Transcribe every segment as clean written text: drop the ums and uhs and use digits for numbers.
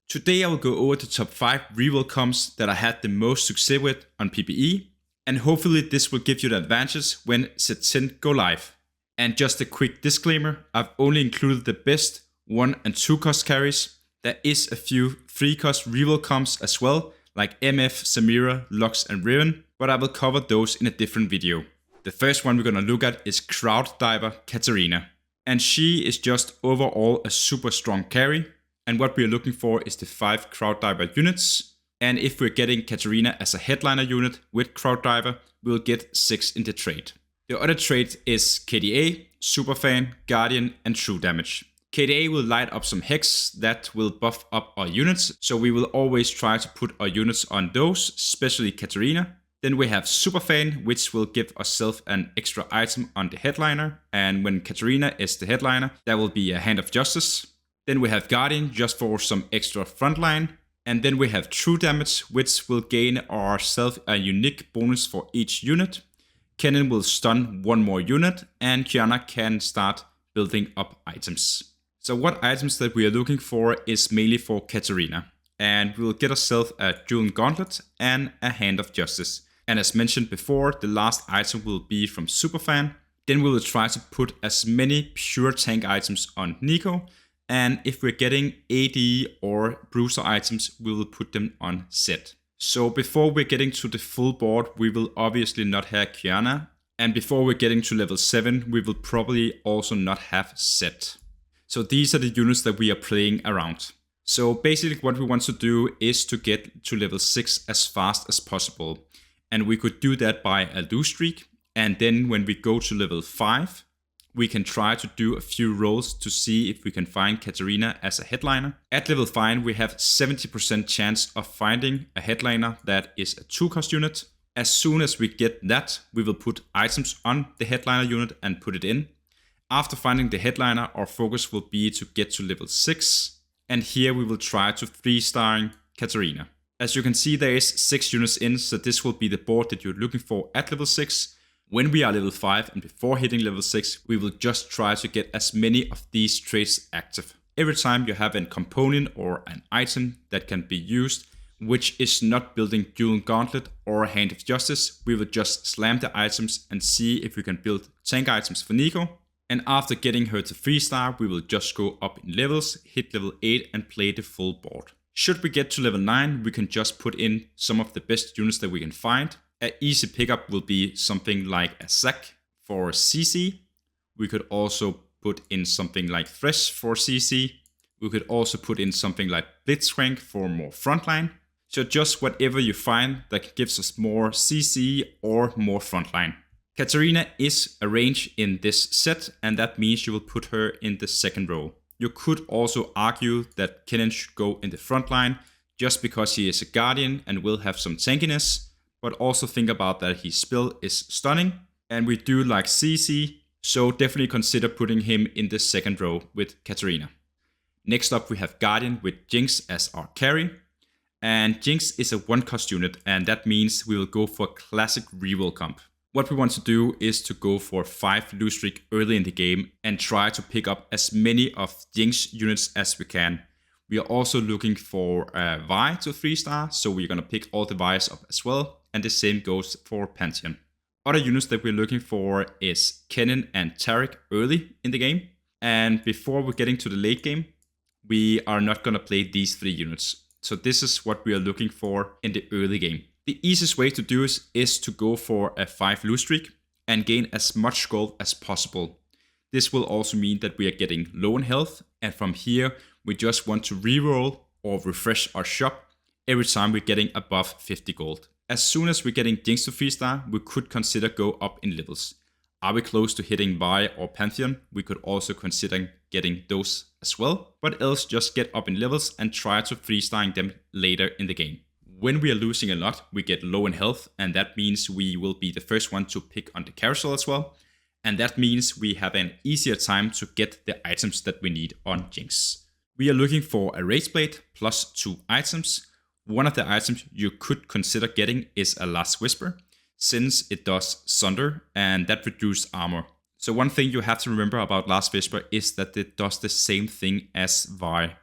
Today I will go over the top 5 reroll comps that I had the most success with on PvE, and hopefully this will give you the advantage when set 10 go live. And just a quick disclaimer, I've only included the best 1 and 2 cost carries. There is a few 3 cost reroll comps as well, like MF, Samira, Lux and Riven, but I will cover those in a different video. The first one we're gonna look at is Crowd Diver Katarina. And she is just overall a super strong carry. And what we're looking for is the 5 Crowd Diver units. And if we're getting Katarina as a headliner unit with Crowd Diver, we'll get 6 in the trade. The other trade is KDA, Superfan, Guardian and True Damage. KDA will light up some Hex that will buff up our units, so we will always try to put our units on those, especially Katarina. Then we have Superfan, which will give ourselves an extra item on the headliner, and when Katarina is the headliner, that will be a Hand of Justice. Then we have Guardian, just for some extra frontline. And then we have True Damage, which will gain ourselves a unique bonus for each unit. Kennen will stun 1 more unit, and Kiana can start building up items. So what items that we are looking for is mainly for Katarina. And we will get ourselves a Dual Gauntlet and a Hand of Justice. And as mentioned before, the last item will be from Superfan. Then we will try to put as many pure tank items on Nico. And if we're getting AD or Bruiser items, we will put them on Zed. So before we're getting to the full board, we will obviously not have Kiana. And before we're getting to level 7, we will probably also not have Zed. So these are the units that we are playing around. So basically what we want to do is to get to level 6 as fast as possible. And we could do that by a lose streak. And then when we go to level 5, we can try to do a few rolls to see if we can find Katarina as a headliner. At level 5, we have 70% chance of finding a headliner that is a 2 cost unit. As soon as we get that, we will put items on the headliner unit and put it in. After finding the headliner, our focus will be to get to level 6. And here we will try to 3-starring Katarina. As you can see, there is 6 units in, so this will be the board that you're looking for at level 6. When we are level 5 and before hitting level 6, we will just try to get as many of these traits active. Every time you have a component or an item that can be used, which is not building Dual Gauntlet or Hand of Justice, we will just slam the items and see if we can build tank items for Nico. And after getting her to 3-star, we will just go up in levels, hit level 8 and play the full board. Should we get to level 9, we can just put in some of the best units that we can find. An easy pickup will be something like a Zac for CC. We could also put in something like Thresh for CC. We could also put in something like Blitzcrank for more frontline. So just whatever you find that gives us more CC or more frontline. Katarina is a range in this set, and that means you will put her in the second row. You could also argue that Kennen should go in the front line just because he is a Guardian and will have some tankiness, but also think about that his spell is stunning and we do like CC, so definitely consider putting him in the second row with Katarina. Next up we have Guardian with Jinx as our carry, and Jinx is a 1-cost unit, and that means we will go for a classic reroll comp. What we want to do is to go for 5 lose streak early in the game and try to pick up as many of Jinx units as we can. We are also looking for a Vi to 3-star, so we're going to pick all the Vi's up as well, and the same goes for Pantheon. Other units that we're looking for is Kennen and Taric early in the game, and before we're getting to the late game, we are not going to play these 3 units. So this is what we are looking for in the early game. The easiest way to do this is to go for a 5 lose streak and gain as much gold as possible. This will also mean that we are getting low in health, and from here we just want to reroll or refresh our shop every time we're getting above 50 gold. As soon as we're getting Jinx to 3-star, we could consider go up in levels. Are we close to hitting Vi or Pantheon? We could also consider getting those as well, but else just get up in levels and try to 3-starring them later in the game. When we are losing a lot, we get low in health, and that means we will be the first one to pick on the carousel as well. And that means we have an easier time to get the items that we need on Jinx. We are looking for a Rage Blade plus 2 items. One of the items you could consider getting is a Last Whisper, since it does Sunder and that reduces armor. So one thing you have to remember about Last Whisper is that it does the same thing as Vi.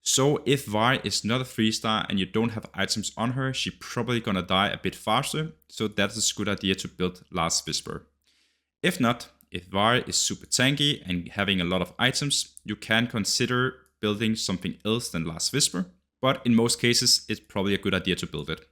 So if Vi is not a 3-star and you don't have items on her, she's probably gonna die a bit faster, so that's a good idea to build Last Whisper. If not, if Vi is super tanky and having a lot of items, you can consider building something else than Last Whisper, but in most cases, it's probably a good idea to build it.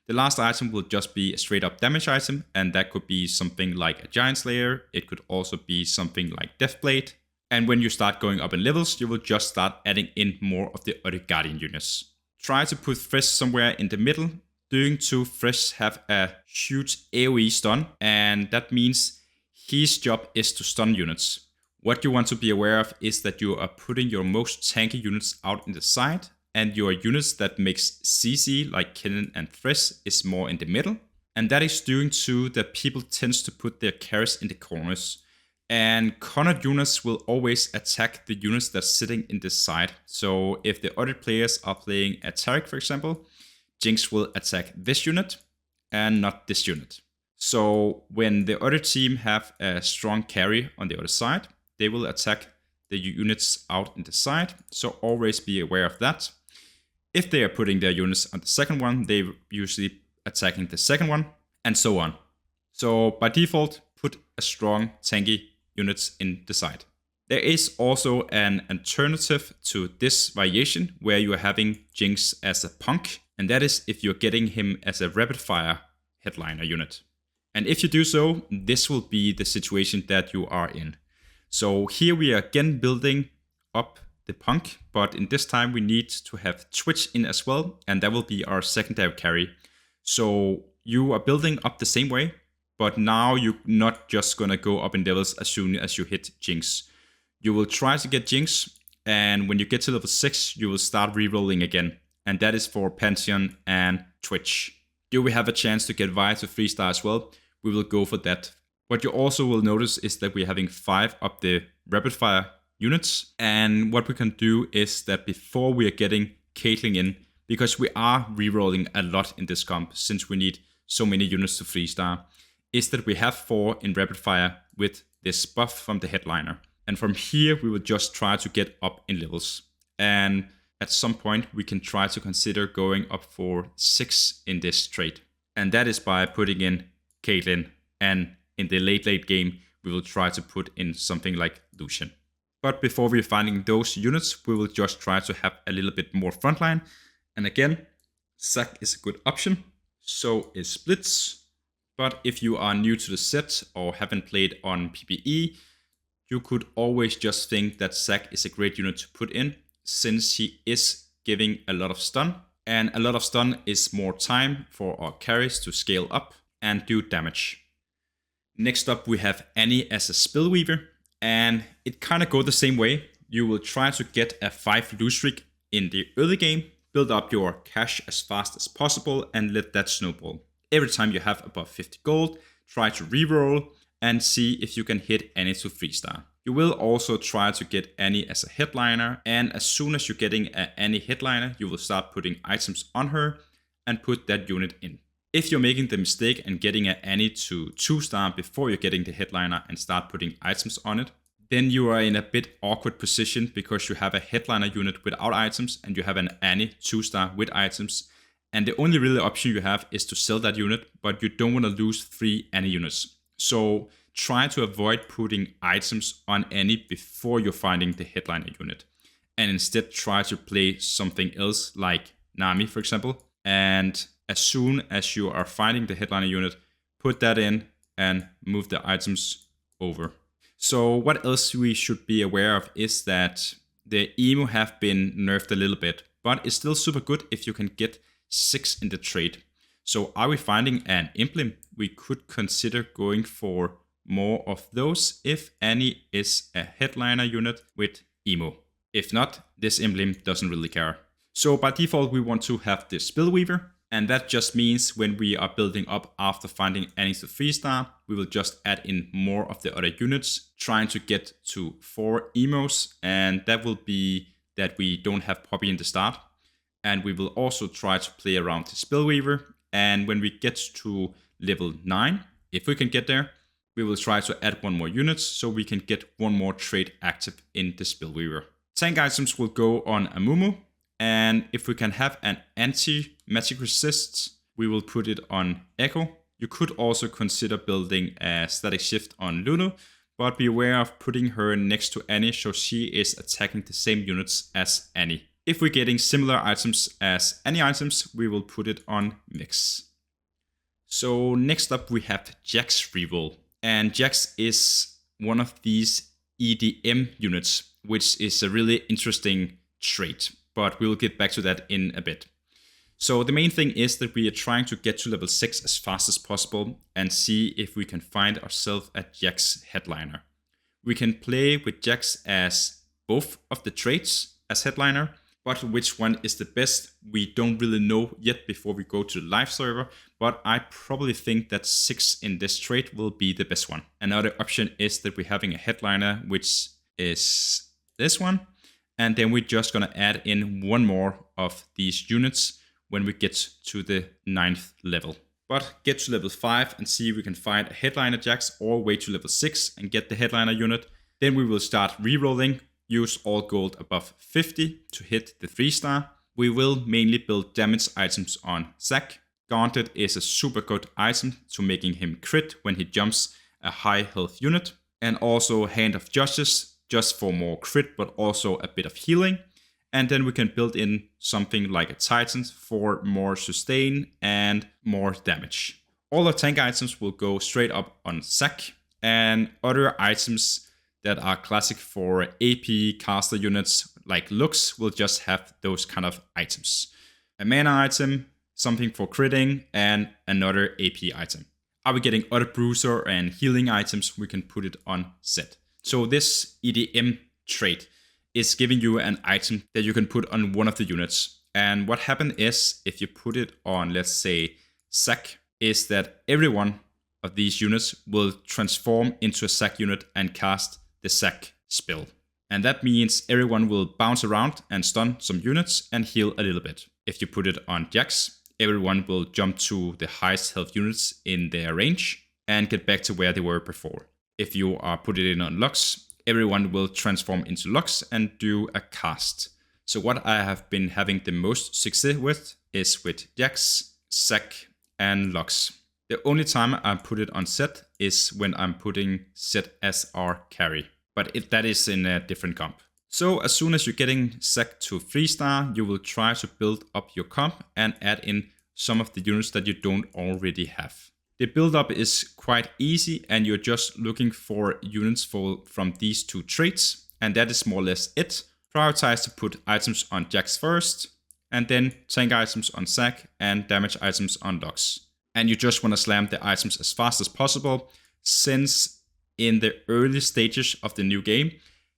The last item will just be a straight up damage item, and that could be something like a Giant Slayer, it could also be something like Deathblade, and when you start going up in levels, you will just start adding in more of the other Guardian units. Try to put Fresh somewhere in the middle. Doing to Fresh have a huge AoE stun, and that means his job is to stun units. What you want to be aware of is that you are putting your most tanky units out in the side, and your units that makes CC like Kennen and Fresh is more in the middle. And that is due to that people tends to put their carries in the corners. And cornered units will always attack the units that's sitting in the side. So if the other players are playing a Taric, for example, Jinx will attack this unit and not this unit. So when the other team have a strong carry on the other side, they will attack the units out in the side. So always be aware of that. If they are putting their units on the second one, they're usually attacking the second one, and so on. So by default, put a strong tanky units in the side. There is also an alternative to this variation where you are having Jinx as a punk, and that is if you're getting him as a rapid fire headliner unit. And if you do so, this will be the situation that you are in. So here we are again building up the punk, but in this time we need to have Twitch in as well, and that will be our secondary carry. So you are building up the same way, but now you're not just gonna go up in levels as soon as you hit Jinx. You will try to get Jinx, and when you get to level 6, you will start rerolling again. And that is for Pantheon and Twitch. Do we have a chance to get Vi to 3-star as well? We will go for that. What you also will notice is that we're having 5 of the rapid fire units. And what we can do is that before we are getting Caitlyn in, because we are rerolling a lot in this comp, since we need so many units to 3-star, is that we have 4 in rapid fire with this buff from the headliner. And from here, we will just try to get up in levels. And at some point, we can try to consider going up for 6 in this trade. And that is by putting in Caitlyn. And in the late game, we will try to put in something like Lucian. But before we're finding those units, we will just try to have a little bit more frontline. And again, Zac is a good option. So is Blitz. But if you are new to the set or haven't played on PvE, you could always just think that Zac is a great unit to put in, since he is giving a lot of stun. And a lot of stun is more time for our carries to scale up and do damage. Next up, we have Annie as a Spellweaver. And it kind of goes the same way. You will try to get a 5 lose streak in the early game, build up your cash as fast as possible, and let that snowball. Every time you have above 50 gold, try to reroll and see if you can hit Annie to 3-star. You will also try to get Annie as a headliner, and as soon as you're getting an Annie headliner, you will start putting items on her and put that unit in. If you're making the mistake and getting an Annie to 2-star before you're getting the headliner and start putting items on it, then you are in a bit awkward position because you have a headliner unit without items and you have an Annie 2-star with items. And the only real option you have is to sell that unit, but you don't want to lose 3 Annie units. So try to avoid putting items on Annie before you're finding the headliner unit. And instead try to play something else like Nami, for example. And as soon as you are finding the headliner unit, put that in and move the items over. So what else we should be aware of is that the emo have been nerfed a little bit, but it's still super good if you can get 6 in the trade. So are we finding an emblem? We could consider going for more of those if Annie is a headliner unit with emo. If not, this emblem doesn't really care. So by default, we want to have the Spellweaver. And that just means when we are building up after finding Annie to 3-star, we will just add in more of the other units, trying to get to 4 emos. And that will be that we don't have Poppy in the start. And we will also try to play around the Spellweaver. And when we get to level 9, if we can get there, we will try to add 1 more unit so we can get 1 more trait active in the Spellweaver. Tank items will go on Amumu. And if we can have an anti-magic resist, we will put it on Echo. You could also consider building a static shift on Lulu, but be aware of putting her next to Annie so she is attacking the same units as Annie. If we're getting similar items as Annie items, we will put it on Mix. So next up we have Jax Reroll. And Jax is one of these EDM units, which is a really interesting trait, but we'll get back to that in a bit. So the main thing is that we are trying to get to level 6 as fast as possible and see if we can find ourselves a Jax headliner. We can play with Jax as both of the traits as headliner, but which one is the best, we don't really know yet before we go to the live server, but I probably think that 6 in this trait will be the best one. Another option is that we're having a headliner, which is this one, and then we're just gonna add in one more of these units when we get to the 9th level. But get to level 5 and see if we can find a headliner Jax, or wait to level 6 and get the headliner unit. Then we will start rerolling, use all gold above 50 to hit the 3-star. We will mainly build damage items on Zac. Gauntlet is a super good item to making him crit when he jumps a high health unit. And also Hand of Justice, just for more crit but also a bit of healing. And then we can build in something like a Titan for more sustain and more damage. All the tank items will go straight up on Zac, and other items that are classic for AP caster units like Lux will just have those kind of items. A mana item, something for critting, and another AP item. Are we getting other bruiser and healing items, we can put it on Zed. So this EDM trait is giving you an item that you can put on one of the units. And what happened is, if you put it on, let's say, Zac, is that every one of these units will transform into a Zac unit and cast the Zac spell. And that means everyone will bounce around and stun some units and heal a little bit. If you put it on Jax, everyone will jump to the highest health units in their range and get back to where they were before. If you are put it in on Lux, everyone will transform into Lux and do a cast. So what I have been having the most success with is with Jax, Zac, and Lux. The only time I put it on Zed is when I'm putting Zed as our carry, but that is in a different comp. So as soon as you're getting Zac to 3-star, you will try to build up your comp and add in some of the units that you don't already have. The build up is quite easy and you're just looking for units from these two traits, and that is more or less it. Prioritize to put items on Jax first, and then tank items on Zac and damage items on Lux. And you just want to slam the items as fast as possible, since in the early stages of the new game,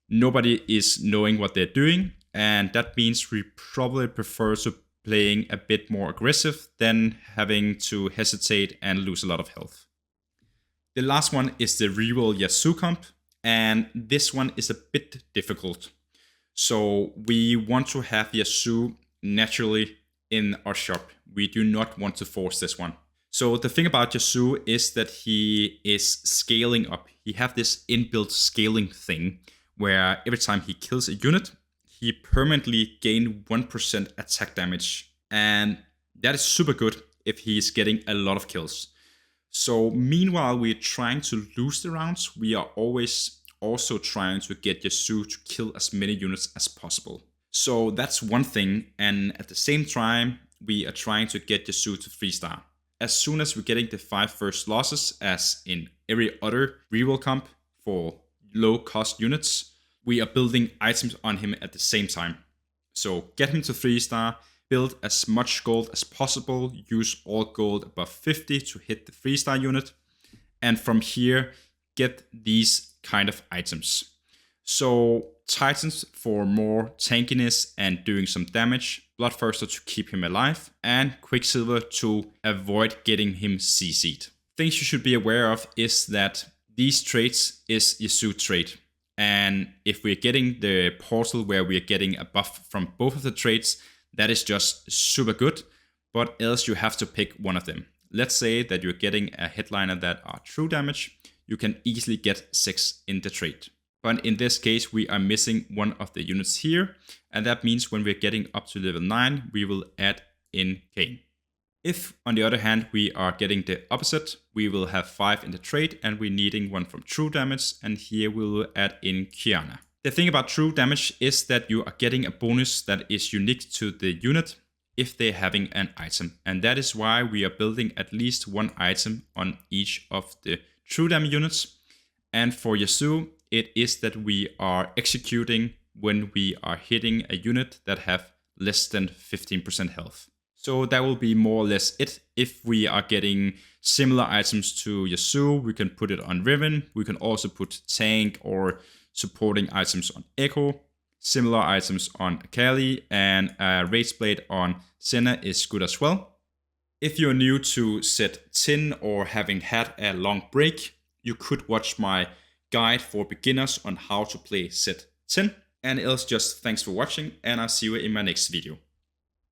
nobody is knowing what they're doing, and that means we probably prefer to playing a bit more aggressive than having to hesitate and lose a lot of health. The last one is the Reroll Yasou comp, and this one is a bit difficult. So we want to have Yasou naturally in our shop. We do not want to force this one. So the thing about Yasou is that he is scaling up. He have this inbuilt scaling thing where every time he kills a unit, he permanently gain 1% attack damage. And that is super good if he is getting a lot of kills. So meanwhile we're trying to lose the rounds, we are always also trying to get Yasou to kill as many units as possible. So that's one thing, and at the same time we are trying to get Yasou to 3-star. As soon as we're getting the 5 first losses, as in every other reroll comp for low cost units, we are building items on him at the same time. So get him to 3-star, build as much gold as possible, use all gold above 50 to hit the 3-star unit, and from here get these kind of items. So Titans for more tankiness and doing some damage, Bloodthirster to keep him alive, and Quicksilver to avoid getting him CC'd. Things you should be aware of is that these traits is Yasou trait. And if we're getting the portal where we're getting a buff from both of the traits, that is just super good, but else you have to pick one of them. Let's say that you're getting a headliner that are true damage, you can easily get 6 in the trait. But in this case, we are missing one of the units here. And that means when we're getting up to level 9, we will add in Kayn. If, on the other hand, we are getting the opposite, we will have 5 in the trait and we're needing one from true damage, and here we will add in Kiana. The thing about true damage is that you are getting a bonus that is unique to the unit if they're having an item, and that is why we are building at least one item on each of the true damage units. And for Yasou, it is that we are executing when we are hitting a unit that have less than 15% health. So that will be more or less it. If we are getting similar items to Yasou, we can put it on Riven. We can also put tank or supporting items on Echo. Similar items on Akali, and a Rage Blade on Senna is good as well. If you're new to set 10 or having had a long break, you could watch my guide for beginners on how to play set 10. And else, just thanks for watching, and I'll see you in my next video.